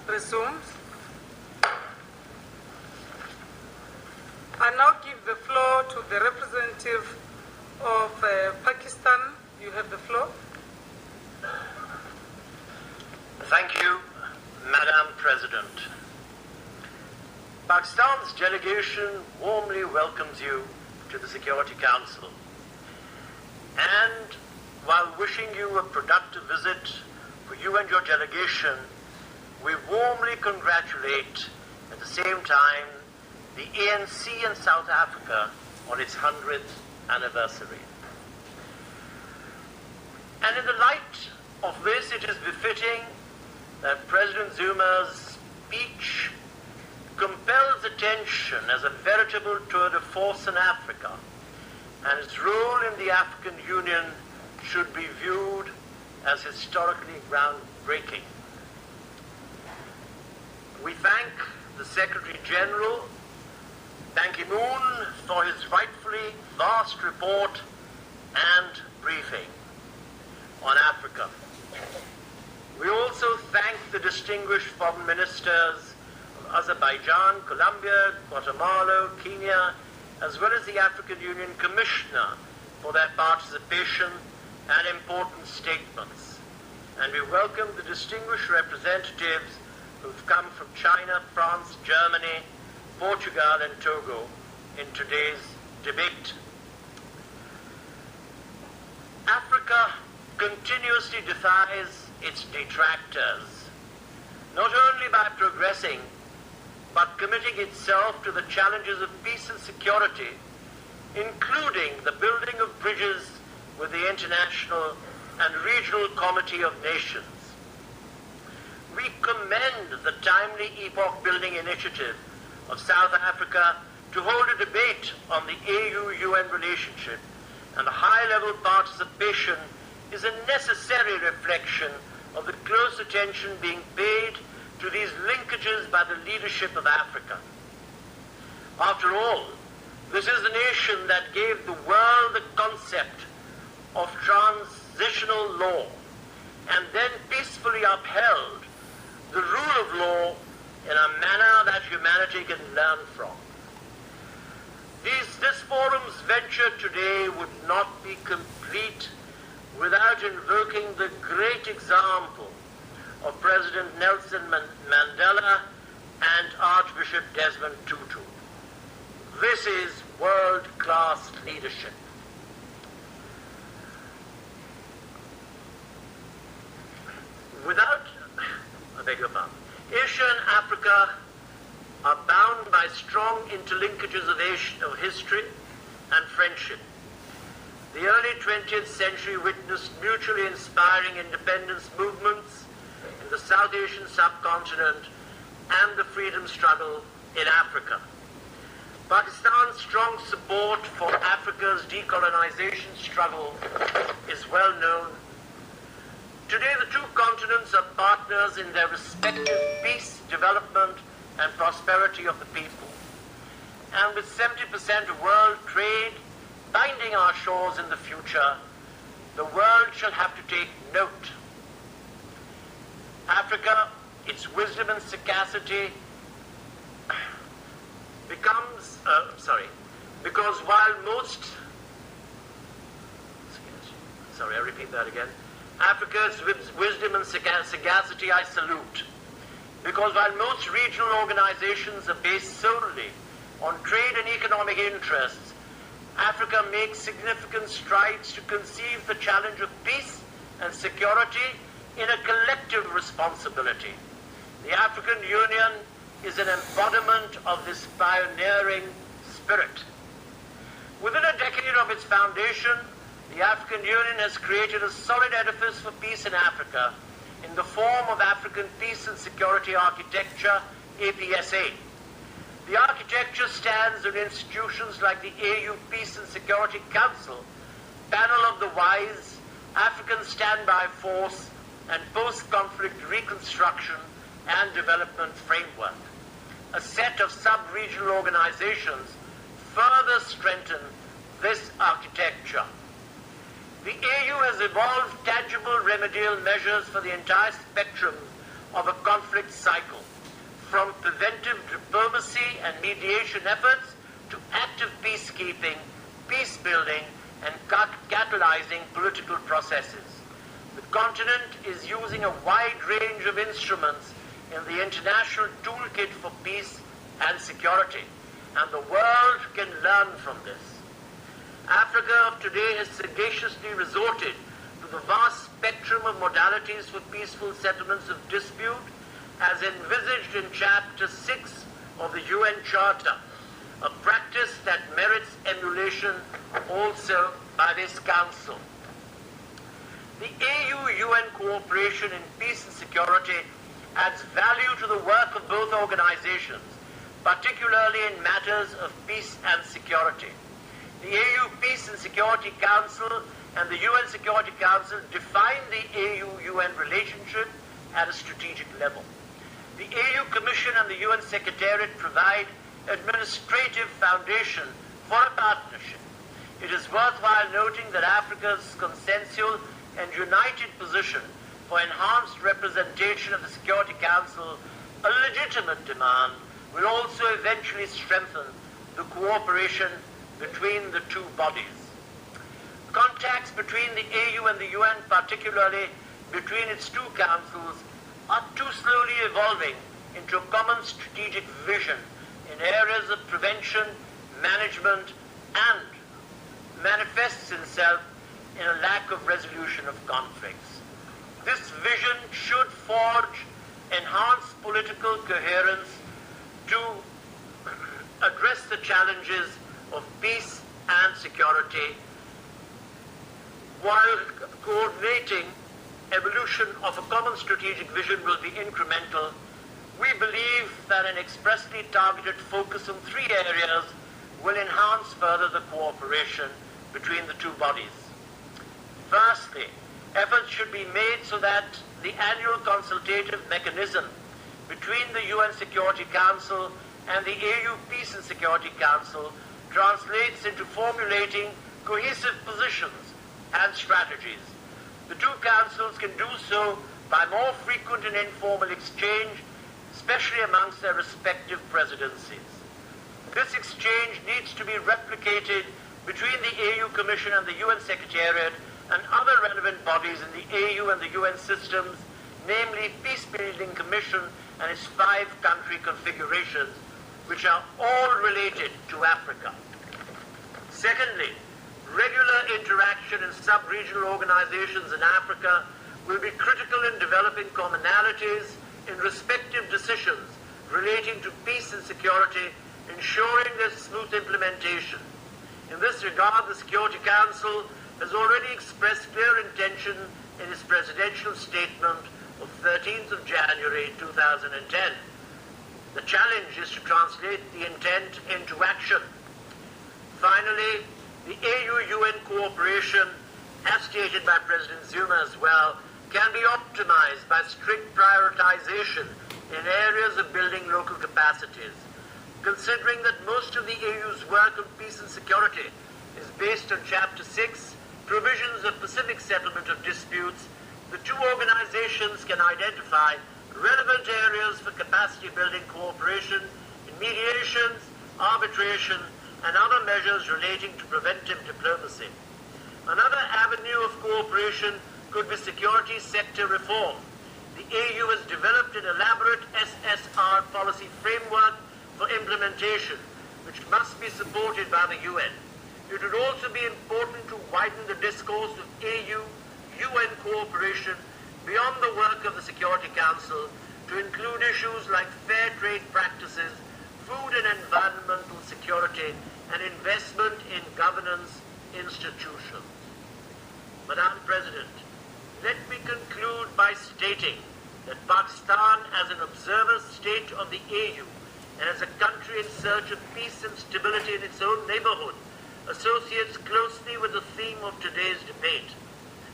resumes. I now give the floor to the representative of Pakistan. You have the floor. Thank you, Madam President. Pakistan's delegation warmly welcomes you to the Security Council. And while wishing you a productive visit for you and your delegation, we warmly congratulate at the same time the ANC in South Africa on its 100th anniversary. And in the light of this, it is befitting that President Zuma's speech compels attention as a veritable tour de force in Africa, and its role in the African Union should be viewed as historically groundbreaking. We thank the Secretary General, Ban Ki-moon, for his rightfully vast report and briefing on Africa. We also thank the distinguished foreign ministers of Azerbaijan, Colombia, Guatemala, Kenya, as well as the African Union Commissioner for their participation and important statements. And we welcome the distinguished representatives who've come from China, France, Germany, Portugal and Togo in today's debate. Africa continuously defies its detractors, not only by progressing, but committing itself to the challenges of peace and security, including the building of bridges with the International and Regional Committee of Nations. We commend the timely epoch-building initiative of South Africa to hold a debate on the AU-UN relationship, and the high-level participation is a necessary reflection of the close attention being paid to these linkages by the leadership of Africa. After all, this is the nation that gave the world the concept of transitional law and then peacefully upheld the rule of law in a manner that humanity can learn from. This forum's venture today would not be complete without invoking the great example of President Nelson Mandela and Archbishop Desmond Tutu. This is world-class leadership. Asia and Africa are bound by strong interlinkages of history and friendship. The early 20th century witnessed mutually inspiring independence movements in the South Asian subcontinent and the freedom struggle in Africa. Pakistan's strong support for Africa's decolonization struggle is well known. Today, the two continents are partners in their respective peace, development, and prosperity of the people. And with 70% of world trade binding our shores in the future, the world shall have to take note. Africa, its wisdom and sagacity because while most, I repeat that again. Africa's wisdom and sagacity I salute, because while most regional organizations are based solely on trade and economic interests, Africa makes significant strides to conceive the challenge of peace and security in a collective responsibility. The African Union is an embodiment of this pioneering spirit. Within a decade of its foundation, the African Union has created a solid edifice for peace in Africa in the form of African Peace and Security Architecture, APSA. The architecture stands on institutions like the AU Peace and Security Council, Panel of the Wise, African Standby Force, and Post-Conflict Reconstruction and Development Framework. A set of sub-regional organizations further strengthen this architecture. The AU has evolved tangible remedial measures for the entire spectrum of a conflict cycle, from preventive diplomacy and mediation efforts to active peacekeeping, peace building, and catalyzing political processes. The continent is using a wide range of instruments in the international toolkit for peace and security, and the world can learn from this. Africa of today has sagaciously resorted to the vast spectrum of modalities for peaceful settlements of dispute as envisaged in Chapter 6 of the UN Charter, a practice that merits emulation also by this Council. The AU-UN cooperation in peace and security adds value to the work of both organizations, particularly in matters of peace and security. The AU Peace and Security Council and the UN Security Council define the AU-UN relationship at a strategic level. The AU Commission and the UN Secretariat provide administrative foundation for a partnership. It is worthwhile noting that Africa's consensual and united position for enhanced representation of the Security Council, a legitimate demand, will also eventually strengthen the cooperation between the two bodies. Contacts between the AU and the UN, particularly between its two councils, are too slowly evolving into a common strategic vision in areas of prevention, management, and manifests itself in a lack of resolution of conflicts. This vision should forge enhanced political coherence to address the challenges of peace and security, while coordinating evolution of a common strategic vision will be incremental. We believe that an expressly targeted focus on three areas will enhance further the cooperation between the two bodies. Firstly, efforts should be made so that the annual consultative mechanism between the UN Security Council and the AU Peace and Security Council translates into formulating cohesive positions and strategies. The two councils can do so by more frequent and informal exchange, especially amongst their respective presidencies. This exchange needs to be replicated between the AU Commission and the UN Secretariat and other relevant bodies in the AU and the UN systems, namely Peace Building Commission and its 5-country configurations, which are all related to Africa. Secondly, regular interaction in sub-regional organizations in Africa will be critical in developing commonalities in respective decisions relating to peace and security, ensuring their smooth implementation. In this regard, the Security Council has already expressed clear intention in its presidential statement of 13th of January 2010. The challenge is to translate the intent into action. Finally, the AU-UN cooperation, as stated by President Zuma as well, can be optimized by strict prioritization in areas of building local capacities. Considering that most of the AU's work on peace and security is based on Chapter 6, provisions of Pacific settlement of disputes, the two organizations can identify relevant areas for capacity building cooperation in mediations, arbitration, and other measures relating to preventive diplomacy. Another avenue of cooperation could be security sector reform. The AU has developed an elaborate SSR policy framework for implementation, which must be supported by the UN. It would also be important to widen the discourse of AU-UN cooperation beyond the work of the Security Council to include issues like fair trade practices, food and environmental security, and investment in governance institutions. Madam President, let me conclude by stating that Pakistan, as an observer state of the AU and as a country in search of peace and stability in its own neighborhood, associates closely with the theme of today's debate.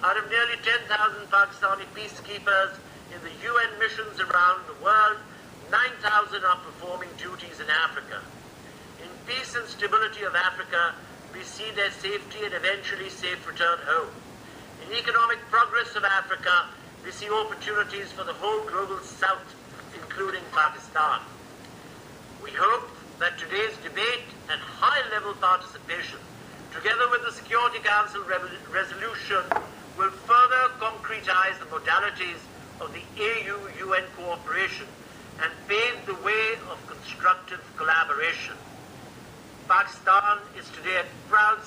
Out of nearly 10,000 Pakistani peacekeepers in the UN missions around the world, 9,000 are performing duties in Africa. In peace and stability of Africa, we see their safety and eventually safe return home. In economic progress of Africa, they see opportunities for the whole global south, including Pakistan. We hope that today's debate and high-level participation, together with the Security Council resolution, will further concretize the modalities of the AU-UN cooperation and pave the way of constructive collaboration. Pakistan is today a proud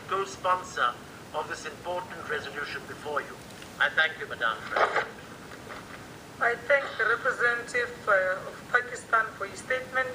co-sponsor of this important resolution before you. I thank you, Madam President. I thank the representative of Pakistan for his statement.